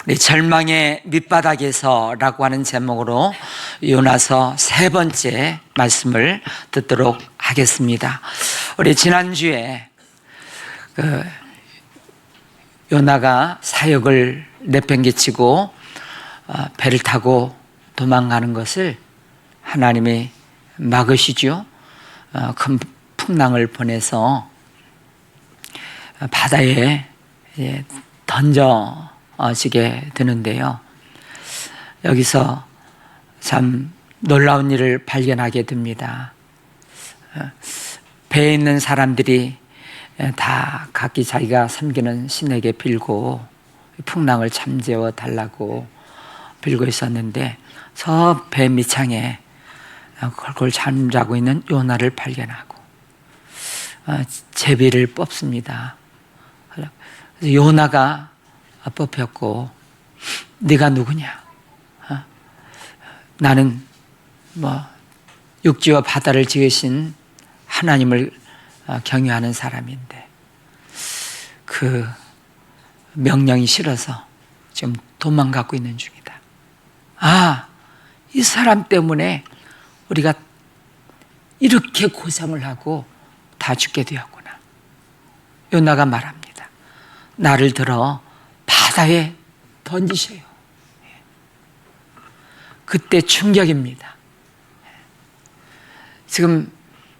우리 절망의 밑바닥에서라고 하는 제목으로 요나서 세 번째 말씀을 듣도록 하겠습니다. 우리 지난주에 요나가 사역을 내팽개치고 배를 타고 도망가는 것을 하나님이 막으시죠. 큰 풍랑을 보내서 바다에 던져지게 되는데요. 여기서 참 놀라운 일을 발견하게 됩니다. 배에 있는 사람들이 다 각기 자기가 섬기는 신에게 빌고 풍랑을 잠재워 달라고 빌고 있었는데 저 배 밑창에 걸걸 잠자고 있는 요나를 발견하고 제비를 뽑습니다. 그래서 요나가 뽑혔고 네가 누구냐? 나는 육지와 바다를 지으신 하나님을 경유하는 사람인데 그 명령이 싫어서 지금 도망가고 있는 중이다. 이 사람 때문에 우리가 이렇게 고생을 하고 다 죽게 되었구나. 요나가 말합니다. 나를 들어 바다에 던지세요. 그때 충격입니다. 지금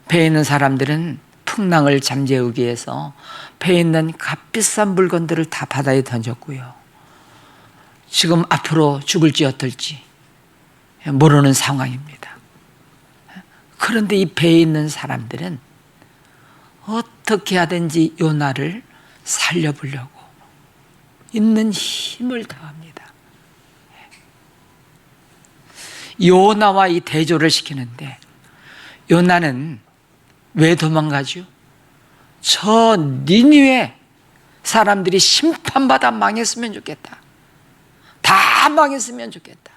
배에 있는 사람들은 풍랑을 잠재우기 위해서 배에 있는 값비싼 물건들을 다 바다에 던졌고요. 지금 앞으로 죽을지 어떨지 모르는 상황입니다. 그런데 이 배에 있는 사람들은 어떻게 하든지 요나를 살려보려고 있는 힘을 다합니다. 요나와 이 대조를 시키는데 요나는 왜 도망가죠? 저 니느웨 사람들이 심판받아 망했으면 좋겠다. 다 망했으면 좋겠다.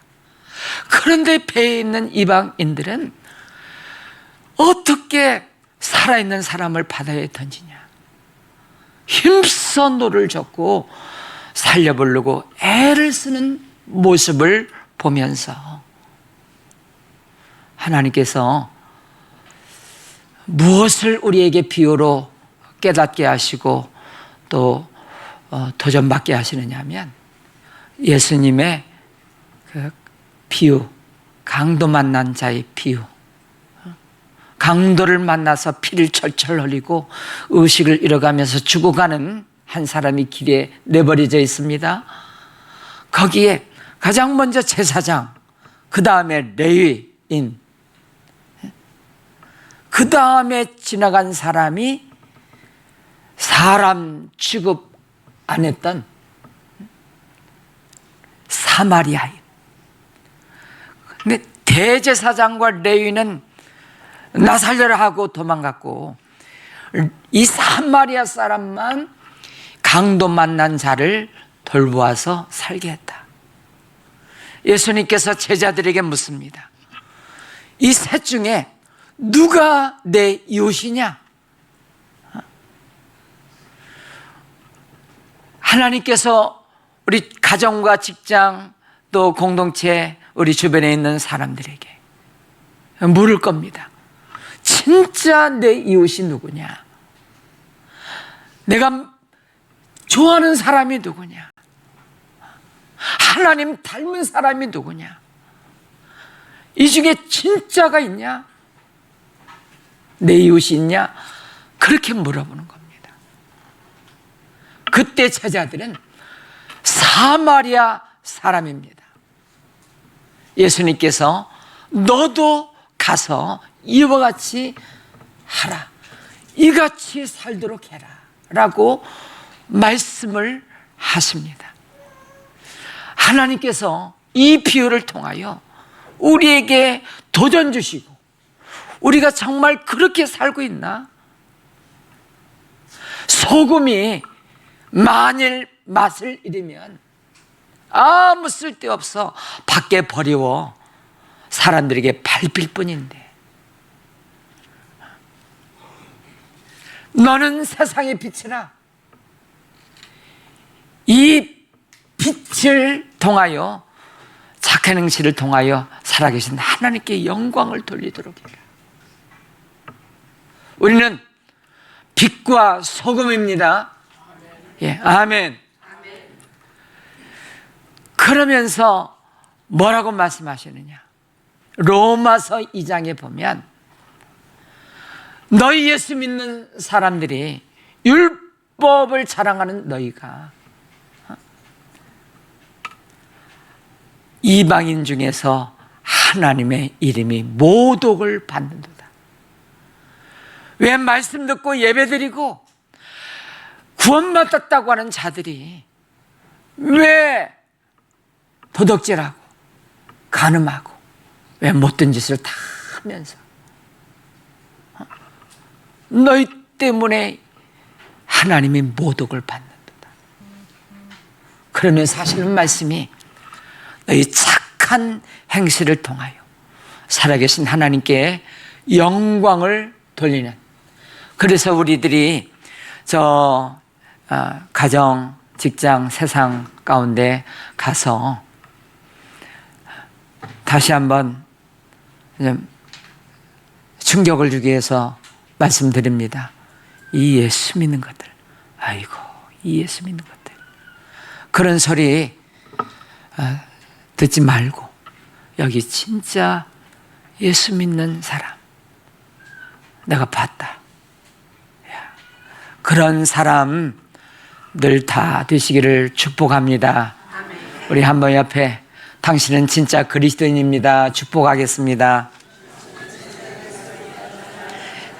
그런데 배에 있는 이방인들은 어떻게 살아있는 사람을 바다에 던지냐? 힘써 노를 젓고 살려보려고 애를 쓰는 모습을 보면서 하나님께서 무엇을 우리에게 비유로 깨닫게 하시고 또 도전받게 하시느냐 하면 예수님의 그 비유, 강도 만난 자의 비유. 강도를 만나서 피를 철철 흘리고 의식을 잃어가면서 죽어가는 한 사람이 길에 내버려져 있습니다. 거기에 가장 먼저 제사장, 그 다음에 레위인, 그 다음에 지나간 사람이 사람 취급 안 했던 사마리아인. 근데 대제사장과 레위는 나 살려라 하고 도망갔고 이 사마리아 사람만 강도 만난 자를 돌보아서 살게 했다. 예수님께서 제자들에게 묻습니다. 이 셋 중에 누가 내 이웃이냐? 하나님께서 우리 가정과 직장 또 공동체 우리 주변에 있는 사람들에게 물을 겁니다. 진짜 내 이웃이 누구냐? 내가 좋아하는 사람이 누구냐? 하나님 닮은 사람이 누구냐? 이 중에 진짜가 있냐? 내 이웃이 있냐? 그렇게 물어보는 겁니다. 그때 제자들은 사마리아 사람입니다. 예수님께서 너도 가서 이와 같이 하라. 이같이 살도록 해라. 라고 말씀을 하십니다. 하나님께서 이 비유를 통하여 우리에게 도전 주시고 우리가 정말 그렇게 살고 있나? 소금이 만일 맛을 잃으면 아무 쓸데없어 밖에 버리워 사람들에게 밟힐 뿐인데 너는 세상의 빛이라 이 빛을 통하여 착한 행실을 통하여 살아계신 하나님께 영광을 돌리도록 해라. 우리는 빛과 소금입니다. 예, 아멘. 그러면서 뭐라고 말씀하시느냐? 로마서 2장에 보면 너희 예수 믿는 사람들이 율법을 자랑하는 너희가 이방인 중에서 하나님의 이름이 모독을 받는도다. 왜 말씀 듣고 예배드리고 구원받았다고 하는 자들이 왜 도덕질하고 간음하고 왜 못된 짓을 다 하면서 너희 때문에 하나님이 모독을 받는도다. 그러면 사실은 말씀이 너희 착한 행실을 통하여 살아계신 하나님께 영광을 돌리는, 그래서 우리들이 가정, 직장, 세상 가운데 가서 다시 한번 충격을 주기 위해서 말씀드립니다. 이 예수 믿는 것들, 아이고 이 예수 믿는 것들, 그런 소리 듣지 말고 여기 진짜 예수 믿는 사람 내가 봤다. 그런 사람들 다 되시기를 축복합니다. 우리 한번 옆에 당신은 진짜 그리스도인입니다. 축복하겠습니다.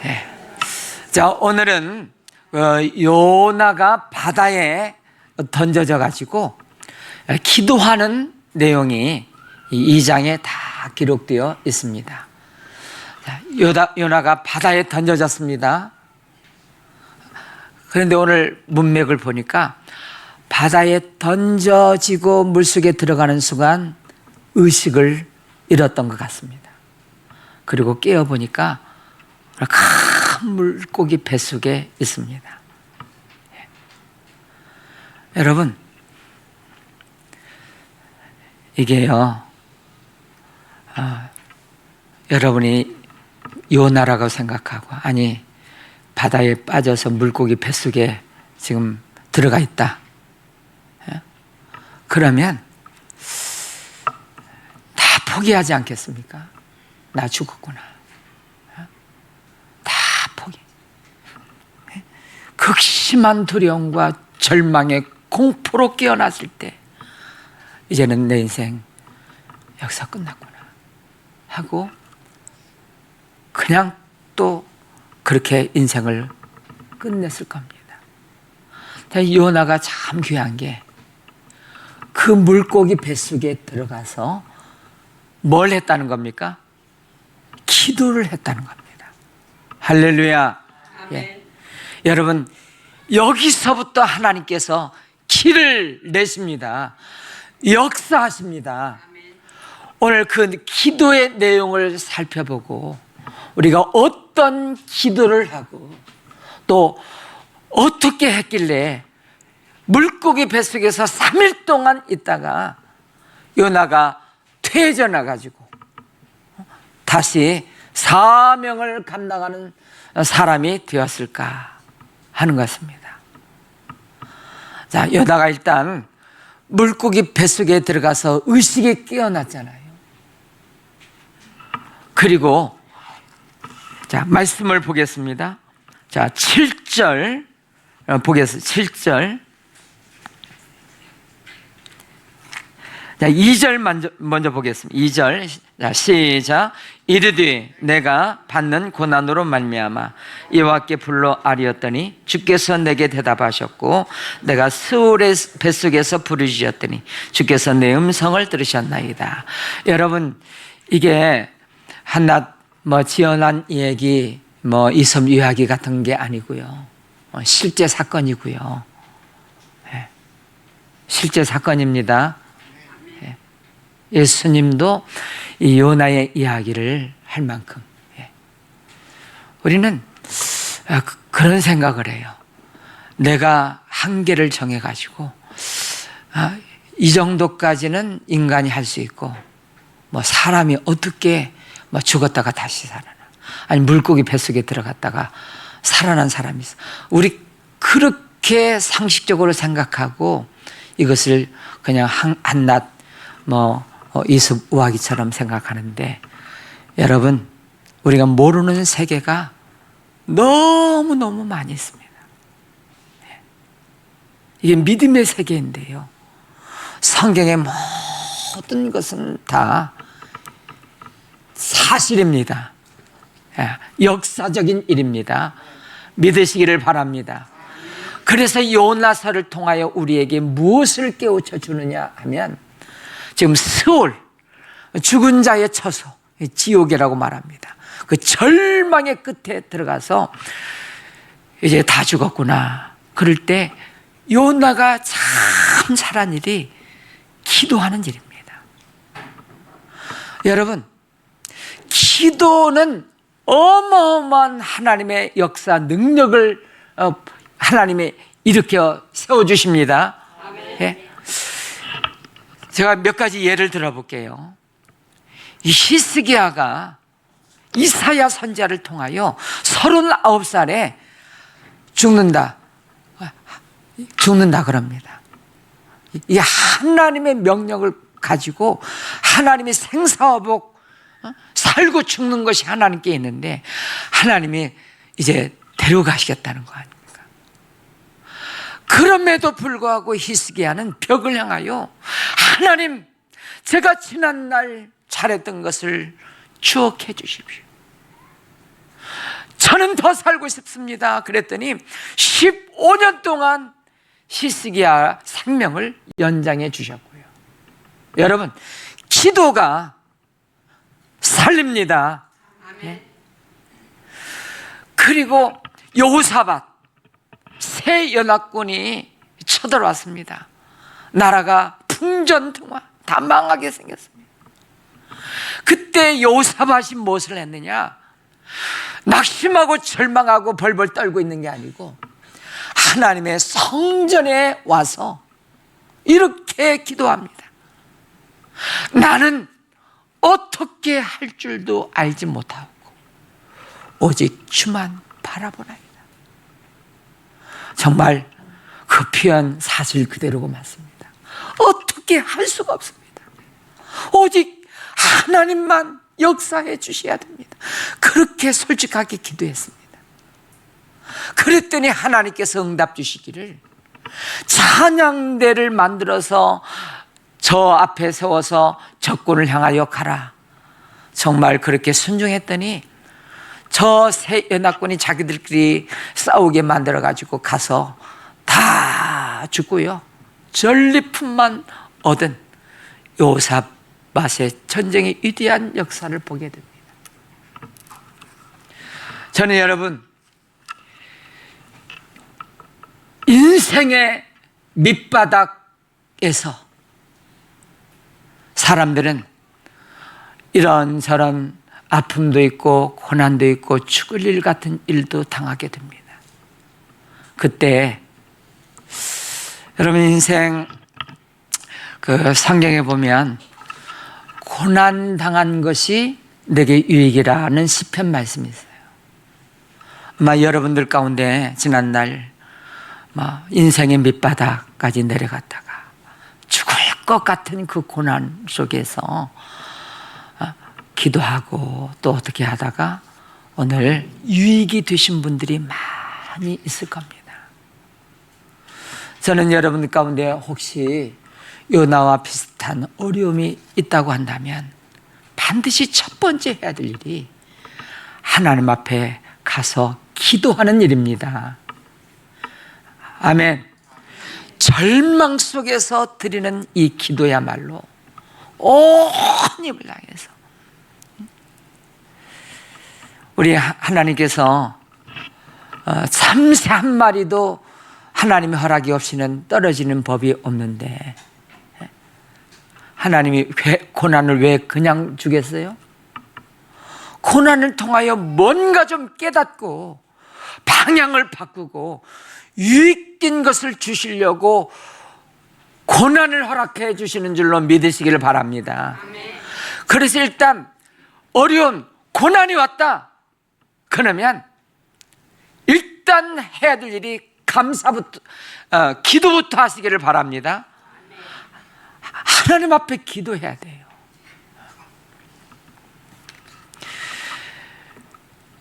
네. 자, 오늘은 요나가 바다에 던져져 가지고 기도하는 내용이 이 2장에 다 기록되어 있습니다. 요나가 바다에 던져졌습니다. 그런데 오늘 문맥을 보니까 바다에 던져지고 물속에 들어가는 순간 의식을 잃었던 것 같습니다. 그리고 깨어보니까 큰 물고기 뱃속에 있습니다. 여러분, 이게요, 여러분이 요나라고 생각하고, 아니 바다에 빠져서 물고기 뱃속에 지금 들어가 있다, 그러면 다 포기하지 않겠습니까? 나 죽었구나, 다 포기. 극심한 두려움과 절망의 공포로 깨어났을 때 이제는 내 인생 여기서 끝났구나 하고 그냥 또 그렇게 인생을 끝냈을 겁니다. 요나가 참 귀한 게 그 물고기 뱃속에 들어가서 뭘 했다는 겁니까? 기도를 했다는 겁니다. 할렐루야. 예. 여러분, 여기서부터 하나님께서 길을 내십니다. 역사하십니다. 오늘 그 기도의 내용을 살펴보고 우리가 어떤 기도를 하고 또 어떻게 했길래 물고기 뱃속에서 3일 동안 있다가 요나가 퇴져나가지고 다시 사명을 감당하는 사람이 되었을까 하는 것입니다. 자, 요나가 일단 물고기 뱃속에 들어가서 의식이 깨어났잖아요. 그리고 자, 말씀을 보겠습니다. 자, 7절 보겠습니다. 7절. 자, 2절 먼저 보겠습니다. 2절. 자, 시작. 이르되 내가 받는 고난으로 말미암아 여호와께 불러 아뢰었더니 주께서 내게 대답하셨고 내가 스올의 뱃속에서 부르짖었더니 주께서 내 음성을 들으셨나이다. 여러분, 이게 한낱 지어난 얘기, 이섬 이야기 같은 게 아니고요. 실제 사건이고요. 네. 실제 사건입니다. 네. 예수님도 이 요나의 이야기를 할 만큼. 네. 우리는 그런 생각을 해요. 내가 한계를 정해가지고 이 정도까지는 인간이 할 수 있고, 뭐 사람이 어떻게 뭐 죽었다가 다시 살아나, 아니 물고기 뱃속에 들어갔다가 살아난 사람이 있어. 우리 그렇게 상식적으로 생각하고 이것을 그냥 한낱 뭐 이습 우화기처럼 생각하는데, 여러분, 우리가 모르는 세계가 너무너무 많이 있습니다. 이게 믿음의 세계인데요, 성경의 모든 것은 다 사실입니다. 역사적인 일입니다. 믿으시기를 바랍니다. 그래서 요나서를 통하여 우리에게 무엇을 깨우쳐 주느냐 하면, 지금 스올, 죽은 자의 처소, 지옥이라고 말합니다. 그 절망의 끝에 들어가서 이제 다 죽었구나. 그럴 때 요나가 참 잘한 일이 기도하는 일입니다. 여러분, 기도는 어마어마한 하나님의 역사 능력을 하나님이 일으켜 세워주십니다. 예? 제가 몇 가지 예를 들어볼게요. 이 히스기야가 이사야 선지자를 통하여 39살에 죽는다 그럽니다. 이 하나님의 명령을 가지고 하나님이 생사화복, 살고 죽는 것이 하나님께 있는데 하나님이 이제 데려가시겠다는 거 아닙니까? 그럼에도 불구하고 히스기야는 벽을 향하여, 하나님, 제가 지난날 잘했던 것을 추억해 주십시오. 저는 더 살고 싶습니다. 그랬더니 15년 동안 히스기야 생명을 연장해 주셨고요. 여러분, 기도가 살립니다. 네? 그리고 여호사밧 새 연합군이 쳐들어왔습니다. 나라가 풍전등화 다 망하게 생겼습니다. 그때 여호사밧이 무엇을 했느냐? 낙심하고 절망하고 벌벌 떨고 있는 게 아니고 하나님의 성전에 와서 이렇게 기도합니다. 나는 어떻게 할 줄도 알지 못하고 오직 주만 바라보나이다. 정말 그 표현 사실 그대로고 맞습니다. 어떻게 할 수가 없습니다. 오직 하나님만 역사해 주셔야 됩니다. 그렇게 솔직하게 기도했습니다. 그랬더니 하나님께서 응답 주시기를 찬양대를 만들어서 저 앞에 세워서 적군을 향하여 가라. 정말 그렇게 순종했더니 저 새 연합군이 자기들끼리 싸우게 만들어가지고 가서 다 죽고요, 전리품만 얻은 여호사밧의 전쟁의 위대한 역사를 보게 됩니다. 저는 여러분, 인생의 밑바닥에서 사람들은 이런저런 아픔도 있고 고난도 있고 죽을 일 같은 일도 당하게 됩니다. 그때 여러분, 인생 그 성경에 보면 고난 당한 것이 내게 유익이라는 시편 말씀이 있어요. 아마 여러분들 가운데 지난날 인생의 밑바닥까지 내려갔다가 죽을 것 같은 그 고난 속에서 기도하고 또 어떻게 하다가 오늘 유익이 되신 분들이 많이 있을 겁니다. 저는 여러분 가운데 혹시 요나와 비슷한 어려움이 있다고 한다면 반드시 첫 번째 해야 될 일이 하나님 앞에 가서 기도하는 일입니다. 아멘. 절망 속에서 드리는 이 기도야말로 온 힘을 다해서 우리 하나님께서 참새 한 마리도 하나님의 허락이 없이는 떨어지는 법이 없는데 하나님이 고난을 왜 그냥 주겠어요? 고난을 통하여 뭔가 좀 깨닫고 방향을 바꾸고 유익된 것을 주시려고 고난을 허락해 주시는 줄로 믿으시기를 바랍니다. 그래서 일단 어려운 고난이 왔다 그러면 일단 해야 될 일이 감사부터 기도부터 하시기를 바랍니다. 하나님 앞에 기도해야 돼요.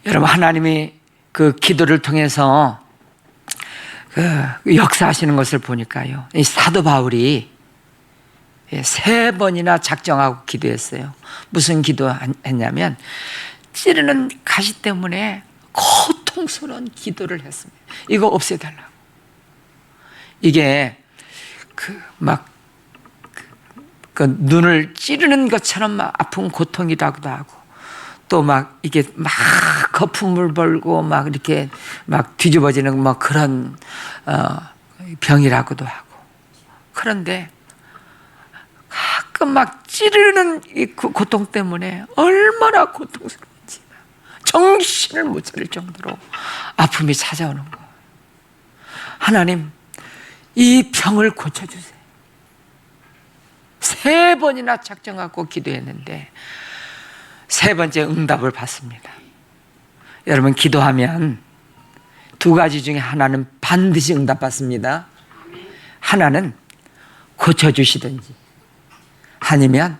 여러분, 하나님이 그 기도를 통해서 그 역사하시는 것을 보니까요, 이 사도 바울이 3번이나 작정하고 기도했어요. 무슨 기도했냐면 찌르는 가시 때문에 고통스러운 기도를 했습니다. 이거 없애달라고. 이게 그 눈을 찌르는 것처럼 막 아픈 고통이라고도 하고, 또 막 이게 막 거품을 벌고 막 이렇게 막 뒤집어지는 뭐 그런 병이라고도 하고. 그런데 가끔 막 찌르는 이 고통 때문에 얼마나 고통스러운지 정신을 못 차릴 정도로 아픔이 찾아오는 거예요. 하나님, 이 병을 고쳐주세요. 3번이나 작정하고 기도했는데 3번째 응답을 받습니다. 여러분, 기도하면 2가지 중에 하나는 반드시 응답받습니다. 하나는 고쳐주시든지 아니면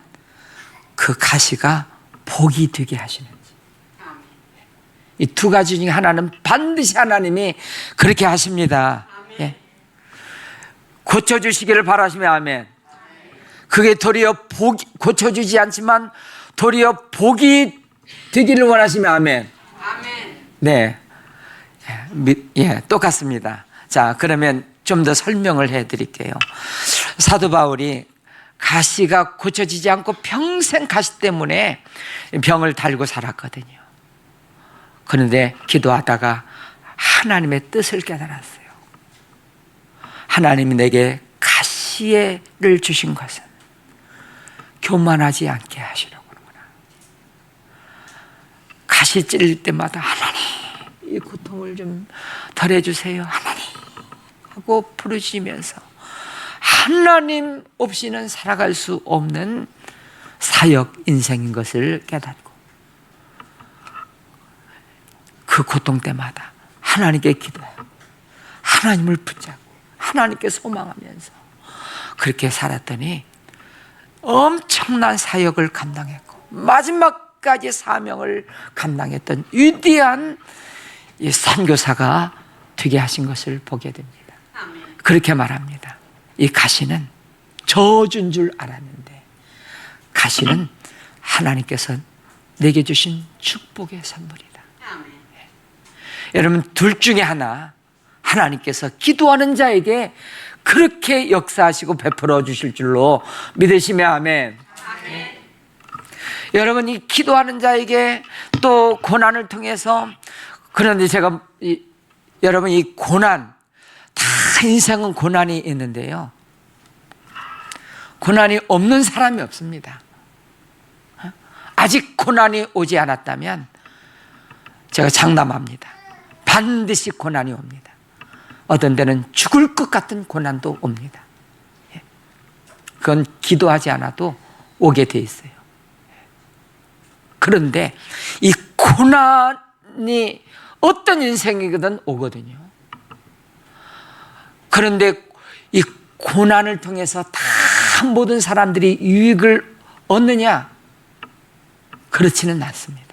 그 가시가 복이 되게 하시는지. 이 2가지 중에 하나는 반드시 하나님이 그렇게 하십니다. 예. 고쳐주시기를 바라시며 아멘. 그게 도리어 고쳐주지 않지만 도리어 복이 되기를 원하시며 아멘. 네, 똑같습니다. 자, 그러면 좀 더 설명을 해드릴게요. 사도 바울이 가시가 고쳐지지 않고 평생 가시 때문에 병을 달고 살았거든요. 그런데 기도하다가 하나님의 뜻을 깨달았어요. 하나님이 내게 가시를 주신 것은 교만하지 않게 하시려고 그러구나. 가시 찔릴 때마다 하나님, 이 고통을 좀 덜해주세요, 하나님 하고 부르시면서 하나님 없이는 살아갈 수 없는 사역 인생인 것을 깨닫고 그 고통 때마다 하나님께 기도하고 하나님을 붙잡고 하나님께 소망하면서 그렇게 살았더니 엄청난 사역을 감당했고 마지막까지 사명을 감당했던 위대한 이 선교사가 되게 하신 것을 보게 됩니다. 그렇게 말합니다. 이 가시는 저주인 줄 알았는데 가시는 하나님께서 내게 주신 축복의 선물이다. 여러분, 둘 중에 하나, 하나님께서 기도하는 자에게 그렇게 역사하시고 베풀어 주실 줄로 믿으시며 아멘. 여러분, 이 기도하는 자에게 또 고난을 통해서, 그런데 제가 여러분, 이 고난, 다 인생은 고난이 있는데요, 고난이 없는 사람이 없습니다. 아직 고난이 오지 않았다면 제가 장담합니다. 반드시 고난이 옵니다. 어떤 때는 죽을 것 같은 고난도 옵니다. 그건 기도하지 않아도 오게 돼 있어요. 그런데 이 고난이 어떤 인생이거든 오거든요. 그런데 이 고난을 통해서 다 모든 사람들이 유익을 얻느냐? 그렇지는 않습니다.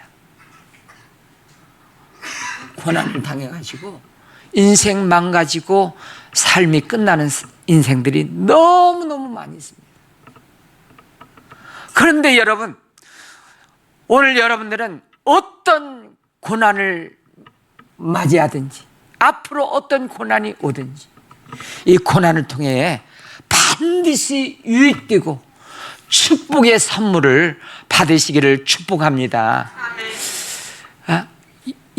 고난을 당해가지고 인생 망가지고 삶이 끝나는 인생들이 너무너무 많이 있습니다. 그런데 여러분, 오늘 여러분들은 어떤 고난을 맞이하든지 앞으로 어떤 고난이 오든지 이 고난을 통해 반드시 유익되고 축복의 선물을 받으시기를 축복합니다.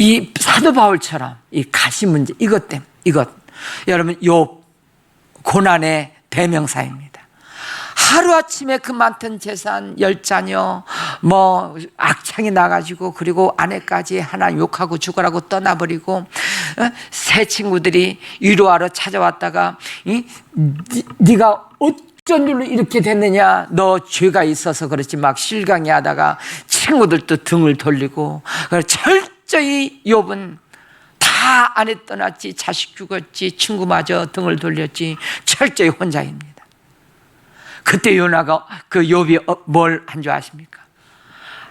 이 사도 바울처럼 이 가시 문제, 이것 여러분, 요 고난의 대명사입니다. 하루아침에 그 많던 재산, 10자녀, 뭐 악창이 나가지고, 그리고 아내까지 하나 욕하고 죽으라고 떠나버리고, 새 친구들이 위로하러 찾아왔다가 네가 어쩐 일로 이렇게 됐느냐? 너 죄가 있어서 그렇지. 막 실강이 하다가 친구들도 등을 돌리고, 철저히 욥은 다 아내 떠났지, 자식 죽었지, 친구마저 등을 돌렸지, 철저히 혼자입니다. 그때 요나가, 그 욥이 뭘 한 줄 아십니까?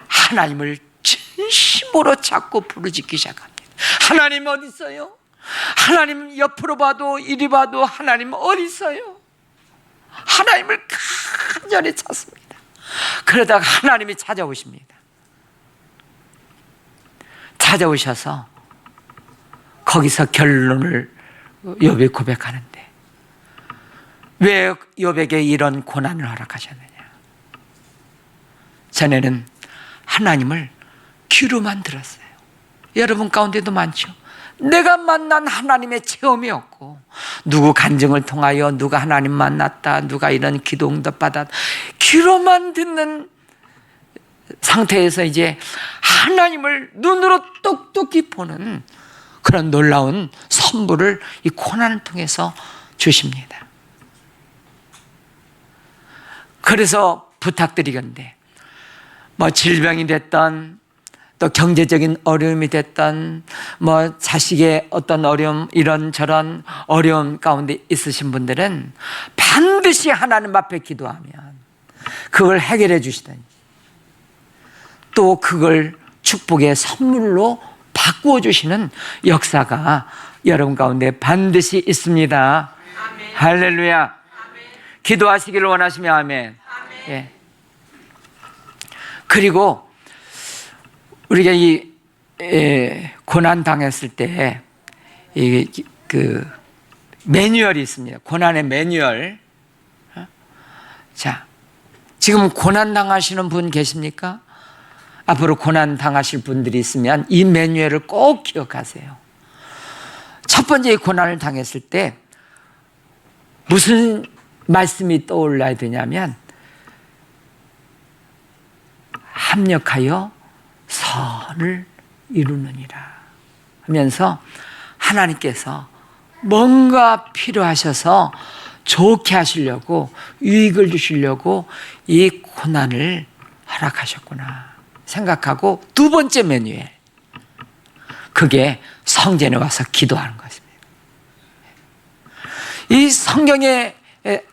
하나님을 진심으로 찾고 부르짖기 시작합니다. 하나님 어디 있어요? 하나님 옆으로 봐도 이리 봐도 하나님 어디 있어요? 하나님을 간절히 찾습니다. 그러다가 하나님이 찾아오십니다. 찾아오셔서 거기서 결론을 욥이 고백하는데, 왜 욥에게 이런 고난을 허락하셨느냐? 전에는 하나님을 귀로만 들었어요. 여러분 가운데도 많죠. 내가 만난 하나님의 체험이 없고, 누구 간증을 통하여 누가 하나님 만났다, 누가 이런 기도 응답 받았다, 귀로만 듣는 상태에서 이제 하나님을 눈으로 똑똑히 보는 그런 놀라운 선물을 이 고난을 통해서 주십니다. 그래서 부탁드리건대, 뭐 질병이 됐던, 또 경제적인 어려움이 됐던, 뭐 자식의 어떤 어려움, 이런저런 어려움 가운데 있으신 분들은 반드시 하나님 앞에 기도하면 그걸 해결해 주시더니 또 그걸 축복의 선물로 바꾸어 주시는 역사가 여러분 가운데 반드시 있습니다. 아멘. 할렐루야. 아멘. 기도하시기를 원하시면 아멘. 아멘. 예. 그리고 우리가 이 고난 당했을 때 그 매뉴얼이 있습니다. 고난의 매뉴얼. 자, 지금 고난 당하시는 분 계십니까? 앞으로 고난 당하실 분들이 있으면 이 매뉴얼을 꼭 기억하세요. 첫 번째 고난을 당했을 때 무슨 말씀이 떠올라야 되냐면, 합력하여 선을 이루느니라 하면서 하나님께서 뭔가 필요하셔서 좋게 하시려고, 유익을 주시려고 이 고난을 허락하셨구나 생각하고, 두 번째 매뉴얼, 그게 성전에 와서 기도하는 것입니다. 이 성경에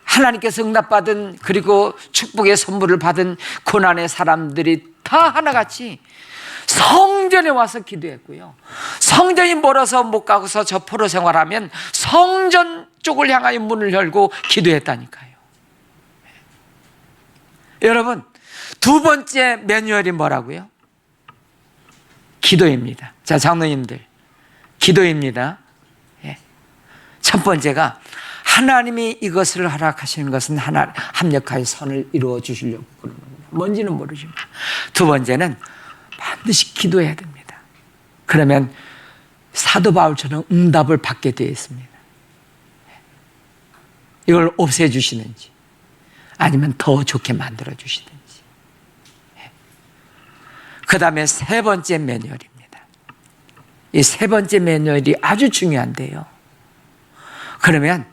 하나님께서 응답받은, 그리고 축복의 선물을 받은 고난의 사람들이 다 하나같이 성전에 와서 기도했고요. 성전이 멀어서 못 가고서 저 포로 생활하면 성전 쪽을 향하여 문을 열고 기도했다니까요. 여러분, 두 번째 매뉴얼이 뭐라고요? 기도입니다. 자, 장로님들, 기도입니다. 예. 첫 번째가 하나님이 이것을 허락하시는 것은 하나 합력하여 선을 이루어 주시려고 그러는 거예요. 뭔지는 모르지만. 두 번째는 반드시 기도해야 됩니다. 그러면 사도 바울처럼 응답을 받게 되어 있습니다. 이걸 없애주시는지 아니면 더 좋게 만들어 주시든지. 그 다음에 세 번째 매뉴얼입니다. 이 세 번째 매뉴얼이 아주 중요한데요. 그러면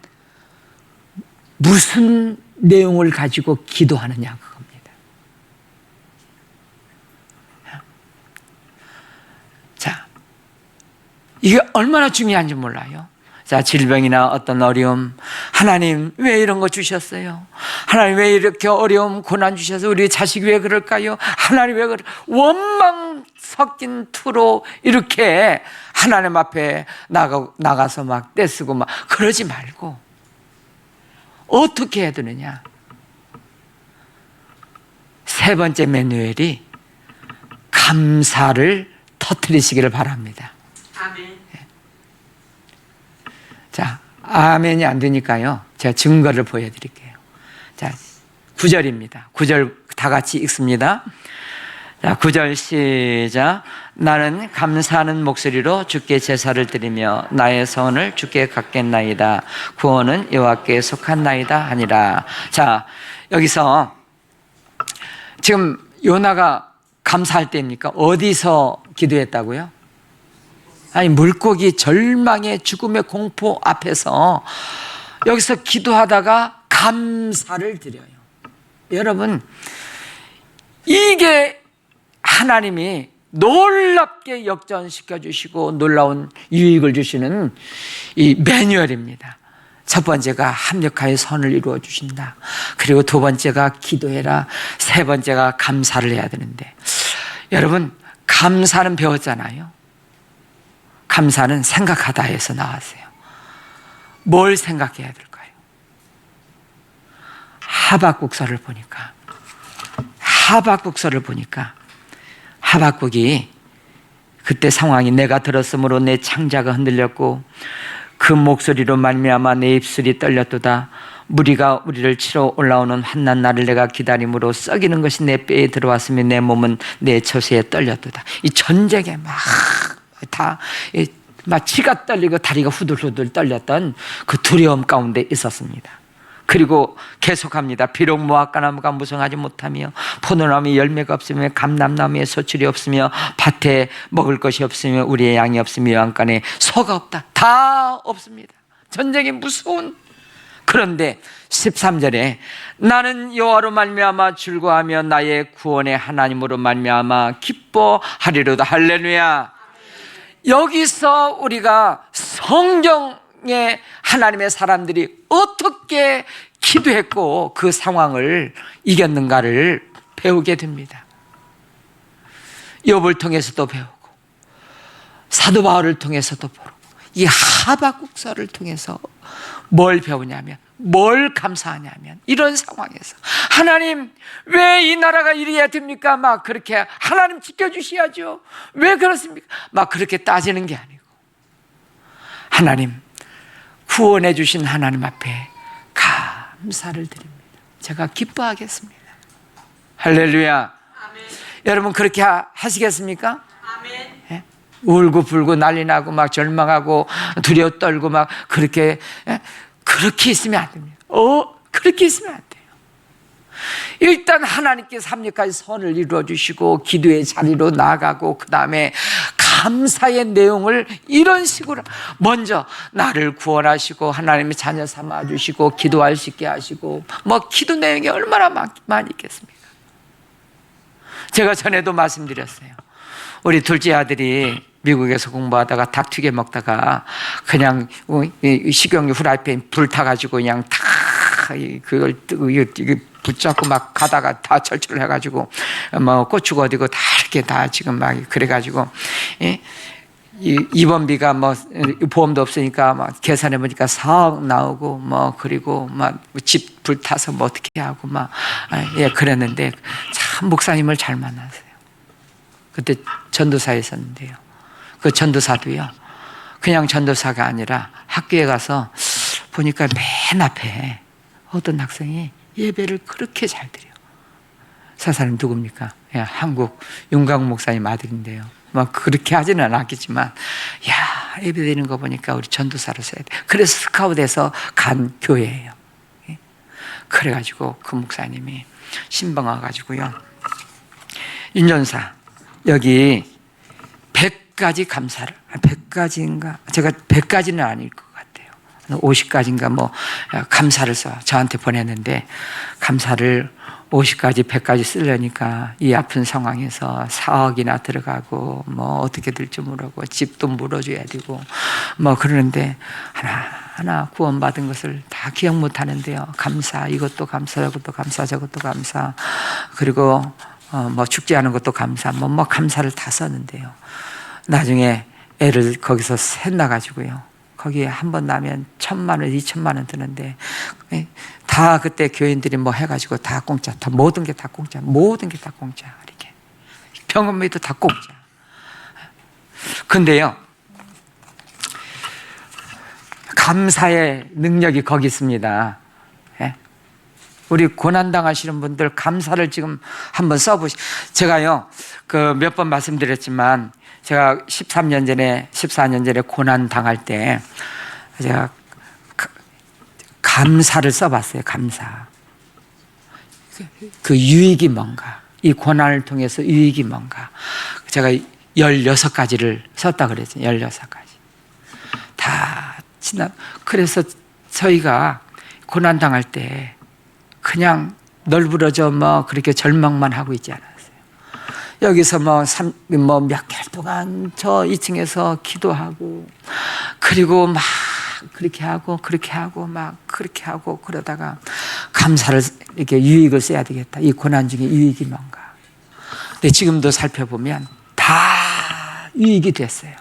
무슨 내용을 가지고 기도하느냐, 그겁니다. 자, 이게 얼마나 중요한지 몰라요. 자, 질병이나 어떤 어려움, 하나님 왜 이런 거 주셨어요? 하나님 왜 이렇게 어려움, 고난 주셔서 우리 자식이 왜 그럴까요? 하나님 왜 원망 섞인 투로 이렇게 하나님 앞에 나가서 막 떼쓰고 막 그러지 말고 어떻게 해야 되느냐? 세 번째 매뉴얼이 감사를 터뜨리시기를 바랍니다. 아멘. 자, 아멘이 안 되니까요, 제가 증거를 보여드릴게요. 자, 9절입니다. 9절 다 같이 읽습니다. 자, 9절 시작. 나는 감사하는 목소리로 주께 제사를 드리며 나의 선을 주께 갚겠나이다. 구원은 여호와께 속한나이다 하니라. 자, 여기서 지금 요나가 감사할 때입니까? 어디서 기도했다고요? 아니, 물고기 절망의 죽음의 공포 앞에서 여기서 기도하다가 감사를 드려요. 여러분, 이게 하나님이 놀랍게 역전시켜 주시고 놀라운 유익을 주시는 이 매뉴얼입니다. 첫 번째가 합력하여 선을 이루어 주신다. 그리고 두 번째가 기도해라. 세 번째가 감사를 해야 되는데, 여러분, 감사는 배웠잖아요. 감사는 생각하다 해서 나왔어요. 뭘 생각해야 될까요? 하박국서를 보니까 하박국이 그때 상황이 내가 들었으므로 내 창자가 흔들렸고 그 목소리로 말미암아 내 입술이 떨렸도다. 무리가 우리를 치러 올라오는 한낮 날을 내가 기다림으로 썩이는 것이 내 뼈에 들어왔으며 내 몸은 내 처세에 떨렸도다. 이 전쟁에 막 치가 떨리고 다리가 후들후들 떨렸던 그 두려움 가운데 있었습니다. 그리고 계속합니다. 비록 무화과나무가 무성하지 못하며 포도나무에 열매가 없으며 감람나무에 소출이 없으며 밭에 먹을 것이 없으며 우리의 양이 없으며 양간에 소가 없다. 다 없습니다. 전쟁이 무서운. 그런데 13절에 나는 여호와로 말미암아 즐거워하며 나의 구원의 하나님으로 말미암아 기뻐하리로다. 할렐루야. 여기서 우리가 성경에 하나님의 사람들이 어떻게 기도했고 그 상황을 이겼는가를 배우게 됩니다. 욥을 통해서도 배우고 사도 바울을 통해서도 배우고 이 하박국서를 통해서 뭘 배우냐면, 뭘 감사하냐면, 이런 상황에서 하나님 왜 이 나라가 이래야 됩니까? 막 그렇게 하나님 지켜주셔야죠. 왜 그렇습니까? 막 그렇게 따지는 게 아니고 하나님 구원해 주신 하나님 앞에 감사를 드립니다. 제가 기뻐하겠습니다. 할렐루야. 아멘. 여러분 그렇게 하시겠습니까? 아멘. 예? 울고 불고 난리 나고 막 절망하고 두려워 떨고 막 그렇게 있으면 안 됩니다. 그렇게 있으면 안 돼요. 일단 하나님께서 합력까지 선을 이루어 주시고 기도의 자리로 나아가고 그 다음에 감사의 내용을 이런 식으로 먼저 나를 구원하시고 하나님의 자녀 삼아 주시고 기도할 수 있게 하시고 뭐 기도 내용이 얼마나 많이 있겠습니까? 제가 전에도 말씀드렸어요. 우리 둘째 아들이 미국에서 공부하다가 닭튀겨 먹다가 그냥 식용유 후라이팬 불 타가지고 그냥 다 그걸 붙잡고 막 가다가 다 철철해가지고 뭐 고추가 어디고 다 이렇게 다 지금 막 그래가지고 입원비가 뭐 보험도 없으니까 막 계산해 보니까 4억 나오고 뭐 그리고 막 집 불 타서 뭐 어떻게 하고 막 그랬는데 참 목사님을 잘 만났어요. 그때 전도사에 있었는데요. 그 전도사도요. 그냥 전도사가 아니라 학교에 가서 보니까 맨 앞에 어떤 학생이 예배를 그렇게 잘 드려요. 사사님 누굽니까? 한국 윤광 목사님 아들인데요. 막 그렇게 하지는 않았겠지만, 야 예배 드리는 거 보니까 우리 전도사로 써야 돼. 그래서 스카웃에서 간 교회예요. 그래가지고 그 목사님이 신방 와가지고요. 윤전사 여기 100가지 감사를 100가지인가? 제가 100가지는 아닐 것 같아요. 50가지인가 뭐 감사를 써 저한테 보냈는데 감사를 50가지 100가지 쓰려니까 이 아픈 상황에서 4억이나 들어가고 뭐 어떻게 될지 모르고 집도 물어줘야 되고 뭐 그러는데 하나 구원받은 것을 다 기억 못 하는데요. 감사, 이것도 감사, 저것도 감사, 저것도 감사, 그리고 뭐 축제하는 것도 감사, 뭐 감사를 다 썼는데요. 나중에 애를 거기서 셋 나가지고요. 거기에 한 번 나면 1,000만 원, 2,000만 원 드는데 다 그때 교인들이 뭐 해가지고 다 공짜, 다 모든 게 다 공짜, 모든 게 다 공짜 이렇게 병원비도 다 공짜. 근데요, 감사의 능력이 거기 있습니다. 우리 고난당하시는 분들 감사를 지금 한번 써보시. 제가요, 그 몇 번 말씀드렸지만 제가 14년 전에 고난 당할 때 제가 감사를 써봤어요. 감사. 그 유익이 뭔가, 이 고난을 통해서 유익이 뭔가. 제가 16가지를 썼다 그랬어요. 16가지. 다 지나. 그래서 저희가 고난당할 때 그냥 널브러져 그렇게 절망만 하고 있지 않았어요. 여기서 몇 개월 동안 저 2층에서 기도하고, 그리고 막 그렇게 하고 그렇게 하고 그러다가 감사를, 이렇게 유익을 써야 되겠다. 이 고난 중에 유익이 뭔가. 근데 지금도 살펴보면 다 유익이 됐어요.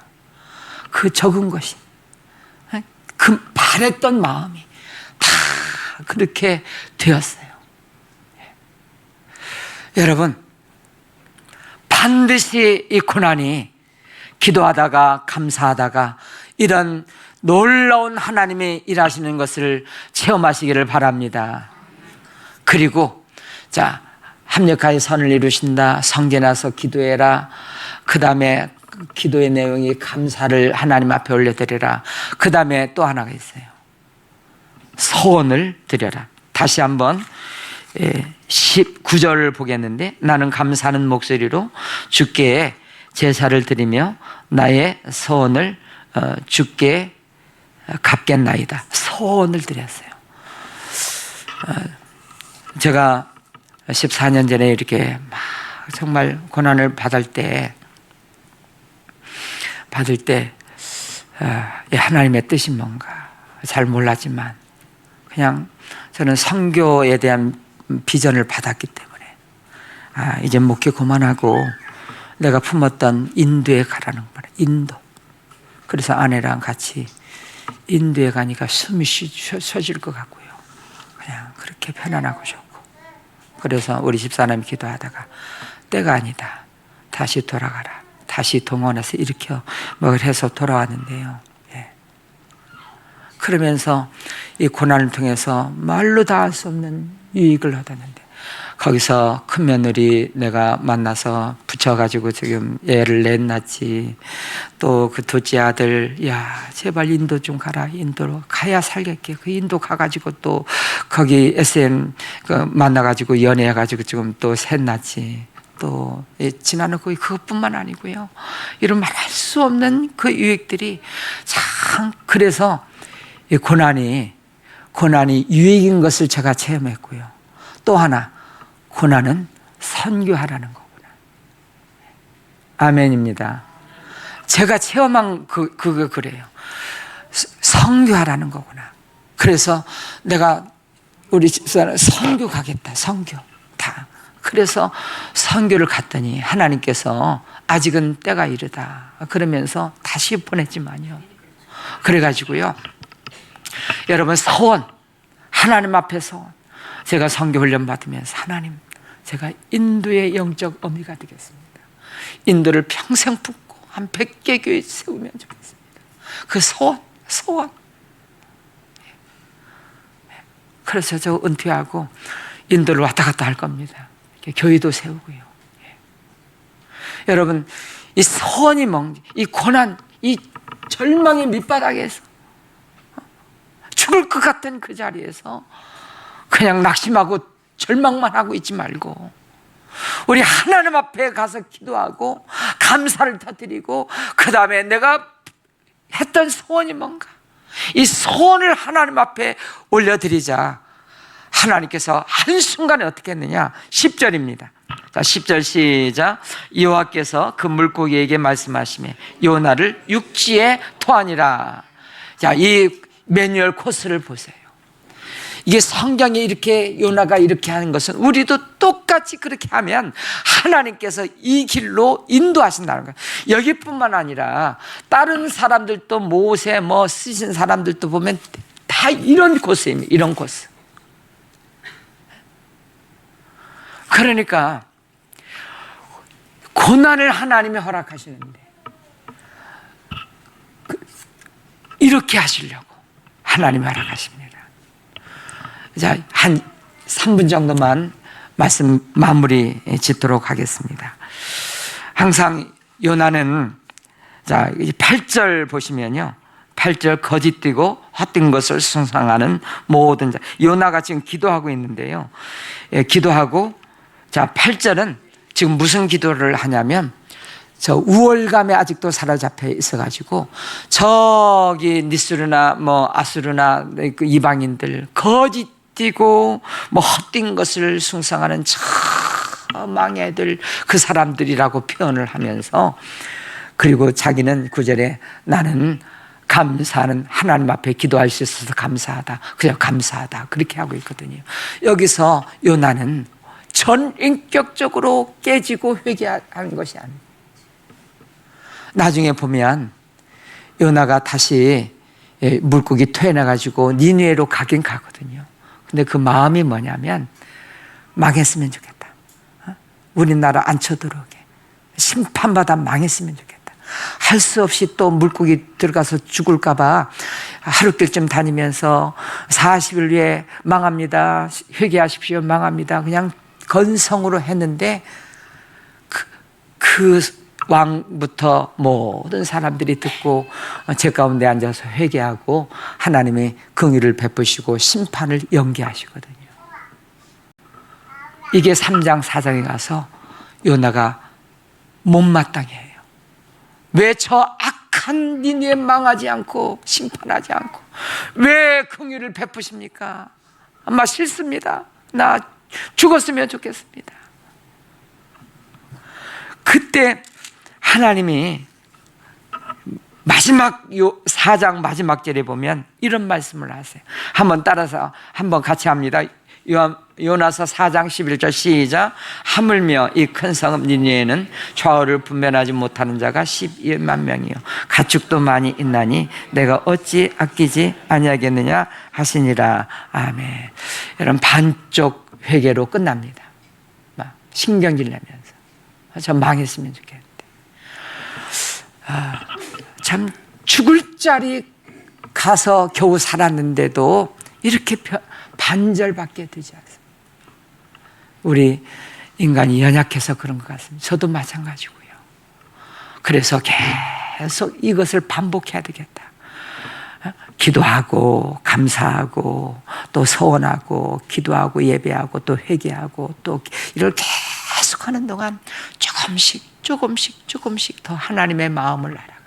그 적은 것이, 그 바랬던 마음이 다 그렇게 되었어요. 여러분, 반드시 이 고난이 기도하다가 감사하다가 이런 놀라운 하나님이 일하시는 것을 체험하시기를 바랍니다. 그리고 합력하여 선을 이루신다, 성전에서 기도해라, 그 다음에 기도의 내용이 감사를 하나님 앞에 올려드리라, 그 다음에 또 하나가 있어요. 소원을 드려라. 다시 한번 19절을 보겠는데, 나는 감사하는 목소리로 주께 제사를 드리며 나의 소원을 주께 갚겠나이다. 소원을 드렸어요. 제가 14년 전에 이렇게 막 정말 고난을 받을 때 하나님의 뜻이 뭔가 잘 몰랐지만, 그냥 저는 선교에 대한 비전을 받았기 때문에 이제 목회 그만하고 내가 품었던 인도에 가라는 거예요. 인도. 그래서 아내랑 같이 인도에 가니까 숨이 쉬어질 것 같고요. 그냥 그렇게 편안하고 좋고. 그래서 우리 집사람이 기도하다가 때가 아니다, 다시 돌아가라, 다시 동원해서 일으켜 해서 돌아왔는데요. 그러면서 이 고난을 통해서 말로 다 할 수 없는 유익을 얻었는데, 거기서 큰 며느리 내가 만나서 붙여가지고 지금 애를 낳았지. 또 그 둘째 아들, 야 제발 인도 좀 가라, 인도로 가야 살겠게. 그 인도 가가지고 또 거기 SM 만나가지고 연애해가지고 지금 또 셋 낳지. 또 지나는 그것뿐만 아니고요, 이런 말할 수 없는 그 유익들이 참, 그래서 이 고난이 유익인 것을 제가 체험했고요. 또 하나, 고난은 선교하라는 거구나. 아멘입니다. 제가 체험한 그거 그래요. 선교하라는 거구나. 그래서 내가 우리 집사람 선교 가겠다, 선교 다. 그래서 선교를 갔더니 하나님께서 아직은 때가 이르다 그러면서 다시 보냈지만요. 그래가지고요, 여러분, 소원, 하나님 앞에 소원. 제가 선교 훈련 받으면서, 하나님, 제가 인도의 영적 어미가 되겠습니다. 인도를 평생 품고 한 100개 교회 세우면 좋겠습니다. 그 소원. 그래서 저 은퇴하고 인도를 왔다 갔다 할 겁니다. 교회도 세우고요. 여러분, 이 소원이 이 고난, 이 절망의 밑바닥에서, 죽을 것 같은 그 자리에서 그냥 낙심하고 절망만 하고 있지 말고, 우리 하나님 앞에 가서 기도하고 감사를 터뜨리고, 그 다음에 내가 했던 소원이 뭔가, 이 소원을 하나님 앞에 올려드리자. 하나님께서 한순간에 어떻게 했느냐. 10절입니다. 자, 10절 시작. 여호와께서 그 물고기에게 말씀하시매 요나를 육지에 토하니라. 자, 이 매뉴얼 코스를 보세요. 이게 성경에 이렇게 요나가 이렇게 하는 것은 우리도 똑같이 그렇게 하면 하나님께서 이 길로 인도하신다는 거예요. 여기뿐만 아니라 다른 사람들도, 모세 쓰신 사람들도 보면 다 이런 코스입니다. 이런 코스. 그러니까 고난을 하나님이 허락하시는데 이렇게 하시려고 하나님이 허락하십니다. 자, 한 3분 정도만 말씀 마무리 짓도록 하겠습니다. 항상 요나는, 자, 8절 보시면요, 8절 거짓되고 헛된 것을 숭상하는 모든 자. 요나가 지금 기도하고 있는데요. 기도하고, 자, 8절은 지금 무슨 기도를 하냐면, 저 우월감에 아직도 사로잡혀 있어가지고 저기 니스루나 뭐 아수르나 그 이방인들 거짓되고 뭐 헛된 것을 숭상하는 저 망애들 그 사람들이라고 표현을 하면서, 그리고 자기는 9절에 나는 감사하는 하나님 앞에 기도할 수 있어서 감사하다, 그냥 감사하다, 그렇게 하고 있거든요. 여기서 요나는 전인격적으로 깨지고 회개하는 것이 아니에요. 나중에 보면 요나가 다시 물고기 토해내가지고 니느웨로 가긴 가거든요. 근데 그 마음이 뭐냐면 망했으면 좋겠다. 우리나라 안 쳐들어오게. 심판받아 망했으면 좋겠다. 할 수 없이 또 물고기 들어가서 죽을까봐 하루길쯤 다니면서 40일 후에 망합니다. 회개하십시오. 망합니다. 그냥 건성으로 했는데 그 왕부터 모든 사람들이 듣고 제 가운데 앉아서 회개하고 하나님의 긍휼을 베푸시고 심판을 연기하시거든요. 이게 3장 4장에 가서 요나가 못마땅해 해요. 왜 저 악한 니느웨 망하지 않고 심판하지 않고 왜 긍휼을 베푸십니까? 아마 싫습니다. 나 죽었으면 좋겠습니다. 그때 하나님이 마지막 4장 마지막 절에 보면 이런 말씀을 하세요. 한번 따라서 한번 같이 합니다. 요나서 4장 11절 시작. 하물며 이 큰 성읍 니느웨는 좌우를 분별하지 못하는 자가 12만 명이요 가축도 많이 있나니 내가 어찌 아끼지 아니하겠느냐 하시니라. 아멘. 여러분, 반쪽 회개로 끝납니다. 신경질 내면서 저 망했으면 좋겠는데, 참 죽을 자리 가서 겨우 살았는데도 이렇게 반절밖에 되지 않습니다. 우리 인간이 연약해서 그런 것 같습니다. 저도 마찬가지고요. 그래서 계속 이것을 반복해야 되겠다. 기도하고 감사하고 또 소원하고 기도하고 예배하고 또 회개하고 또 이걸 계속하는 동안 조금씩 더 하나님의 마음을 알아가고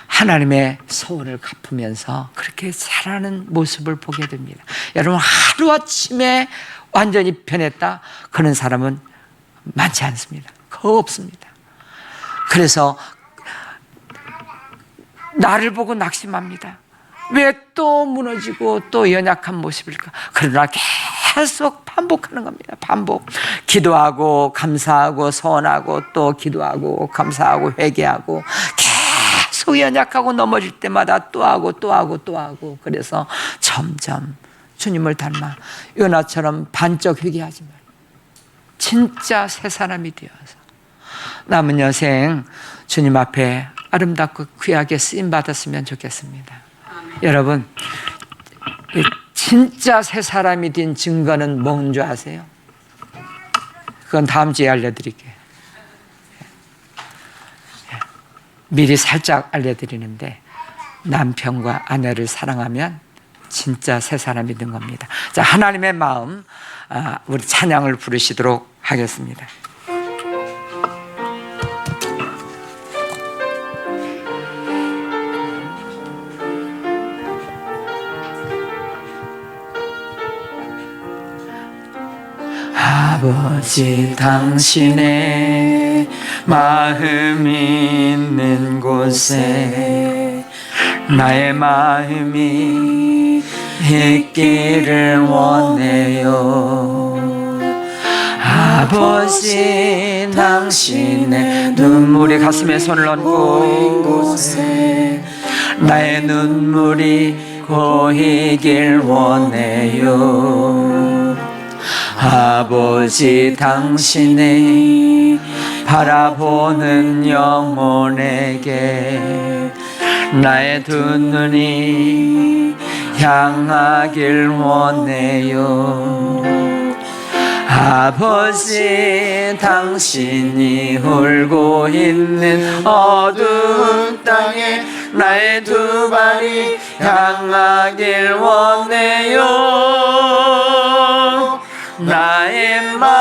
하나님의 소원을 갚으면서 그렇게 살아가는 모습을 보게 됩니다. 여러분, 하루아침에 완전히 변했다 그런 사람은 많지 않습니다. 거의 없습니다. 그래서 나를 보고 낙심합니다. 왜 또 무너지고 또 연약한 모습일까? 그러나 계속 반복하는 겁니다. 반복. 기도하고 감사하고 소원하고 또 기도하고 감사하고 회개하고 계속 연약하고 넘어질 때마다 또 하고 그래서 점점 주님을 닮아 요나처럼 반쪽 회개하지 말고 진짜 새 사람이 되어서 남은 여생 주님 앞에 아름답고 귀하게 쓰임 받았으면 좋겠습니다. 여러분, 진짜 새 사람이 된 증거는 뭔 줄 아세요? 그건 다음 주에 알려드릴게요. 미리 살짝 알려드리는데, 남편과 아내를 사랑하면 진짜 새 사람이 된 겁니다. 자, 하나님의 마음, 우리 찬양을 부르시도록 하겠습니다. 아버지, 당신의 마음이 있는 곳에 나의 마음이 있기를 원해요. 아버지, 당신의 눈물이 가슴에 손을 얹고 곳에 나의 눈물이 고이길 원해요. 아버지, 당신의 바라보는 영혼에게 나의 두 눈이 향하길 원해요. 아버지, 당신이 울고 있는 어두운 땅에 나의 두 발이 향하길 원해요. 나의 마음이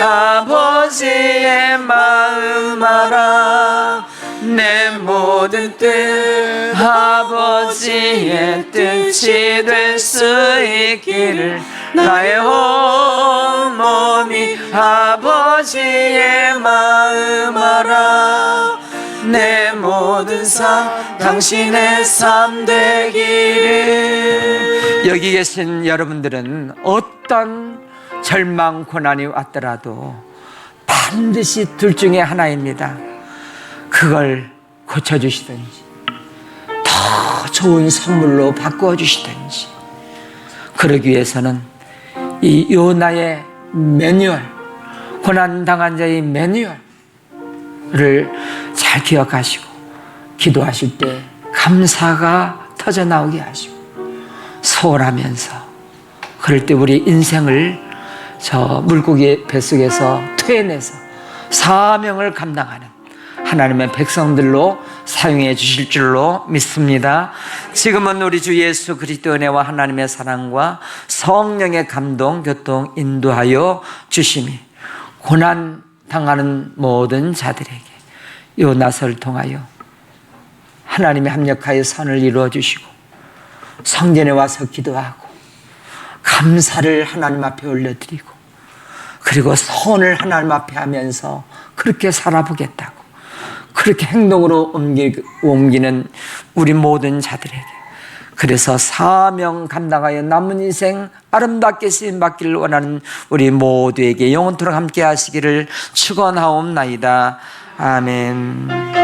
아버지의 마음 알아. 내 모든 뜻 아버지의 뜻이 될 수 있기를. 나의 온 몸이 아버지의 마음 알아. 내 모든 삶 당신의 삶 되기를. 여기 계신 여러분들은 어떤 절망 고난이 왔더라도 반드시 둘 중에 하나입니다. 그걸 고쳐주시든지 더 좋은 선물로 바꿔주시든지. 그러기 위해서는 이 요나의 매뉴얼, 고난당한 자의 매뉴얼을 잘 기억하시고 기도하실 때 감사가 터져나오게 하시고 소홀하면서, 그럴 때 우리 인생을 저 물고기 뱃속에서 토해내서 사명을 감당하는 하나님의 백성들로 사용해 주실 줄로 믿습니다. 지금은 우리 주 예수 그리스도의 은혜와 하나님의 사랑과 성령의 감동, 교통, 인도하여 주심이 고난 당하는 모든 자들에게 요나서를 통하여 하나님의 합력하여 선을 이루어 주시고 성전에 와서 기도하고 감사를 하나님 앞에 올려드리고 그리고 선을 하나님 앞에 하면서 그렇게 살아보겠다고, 그렇게 행동으로 옮기는 우리 모든 자들에게, 그래서 사명 감당하여 남은 인생 아름답게 쓰임받기를 원하는 우리 모두에게 영원토록 함께 하시기를 축원하옵나이다. 아멘.